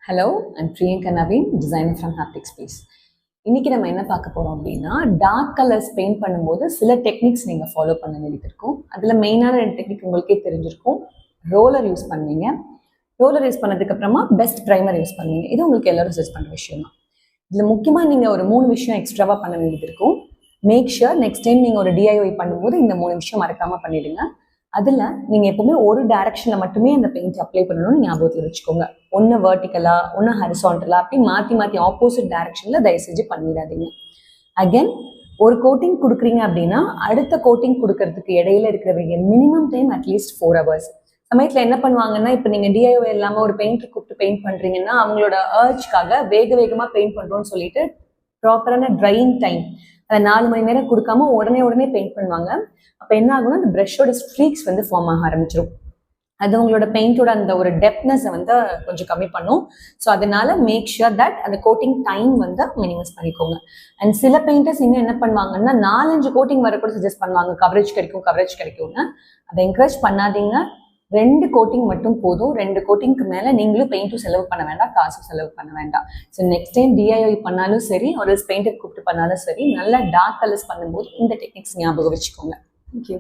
Hello, I'm Priyanka Naveen, designer from haptic space. இன்னைக்கு நம்ம என்ன பார்க்க போறோம் அப்படின்னா, டார்க் கலர்ஸ் பெயிண்ட் பண்ணும்போது சில டெக்னிக்ஸ் நீங்கள் ஃபாலோ பண்ண வேண்டியது இருக்கும். அதில் மெயினான 2 டெக்னிக் உங்களுக்கே தெரிஞ்சிருக்கும். ரோலர் யூஸ் பண்ணுவீங்க. ரோலர் யூஸ் பண்ணதுக்கு அப்புறமா பெஸ்ட் ப்ரைமர் யூஸ் பண்ணுவீங்க. இது உங்களுக்கு எல்லாரும் சஜஸ்ட் பண்ணுற விஷயம் தான். இதில் முக்கியமாக நீங்கள் ஒரு 3 விஷயம் எக்ஸ்ட்ராவாக பண்ண வேண்டியது இருக்கும். மேக் ஷுர் நெக்ஸ்ட் டைம் நீங்கள் ஒரு டிஐஒய் பண்ணும்போது இந்த 3 விஷயம் மறக்காமல் பண்ணிடுங்க. அதில் நீங்கள் எப்பவுமே ஒரு டைரக்ஷனில் மட்டுமே அந்த பெயிண்ட் அப்ளை பண்ணணும்னு ஞாபகத்தில் வச்சுக்கோங்க. ஒன்று வெர்டிக்கலா, ஒன்று ஹரிசான்டலா, அப்படி மாற்றி மாற்றி ஆப்போசிட் டைரக்ஷனில் தயவு செஞ்சு பண்ணிடாதீங்க. அகெயின் ஒரு கோட்டிங் கொடுக்குறீங்க அப்படின்னா அடுத்த கோட்டிங் கொடுக்கறதுக்கு இடையில இருக்கிற வேண்டிய மினிமம் டைம் அட்லீஸ்ட் 4 hours. சமயத்தில் என்ன பண்ணுவாங்கன்னா, இப்போ நீங்கள் டிஐஓ இல்லாமல் ஒரு பெயிண்டர் கூப்பிட்டு பெயிண்ட் பண்ணுறீங்கன்னா அவங்களோட அர்ஜ்க்காக வேகமாக பெயிண்ட் பண்ணுறோன்னு சொல்லிட்டு ப்ராப்பரான ட்ரையிங் டைம் அதை 4 மணி நேரம் கொடுக்காம உடனே பெயிண்ட் பண்ணுவாங்க. அப்போ என்ன ஆகும்னா அந்த ப்ரஷோட ஸ்ட்ரீக்ஸ் வந்து ஃபார்ம் ஆக ஆரம்பிச்சிடும். அது உங்களோட பெயிண்டோட அந்த ஒரு டெப்த்னஸை வந்து கொஞ்சம் கம்மி பண்ணும். ஸோ அதனால மேக் ஷுர் தட் அந்த கோட்டிங் டைம் வந்து மினிமைஸ் பண்ணிக்கோங்க. அண்ட் சில பெயிண்டர்ஸ் இன்னும் என்ன பண்ணுவாங்கன்னா 4-5 கோட்டிங் வர கூட சஜஸ்ட் பண்ணுவாங்க, கவரேஜ் கிடைக்கும்னு. அதை என்கரேஜ் பண்ணாதீங்க. 2 கோட்டிங் மட்டும் போதும். 2 கோட்டிங்க்கு மேலே நீங்களும் பெயிண்ட்டும் செலவு பண்ண வேண்டாம், காசும் செலவு பண்ண வேண்டாம். ஸோ நெக்ஸ்ட் டைம் டிஐஒய் பண்ணாலும் சரி, ஒரு பெயிண்டர் கூப்பிட்டு பண்ணாலும் சரி, நல்லா டார்க் கலர்ஸ் பண்ணும்போது இந்த டெக்னிக்ஸ் ஞாபகம் வச்சுக்கோங்க. தேங்க்யூ.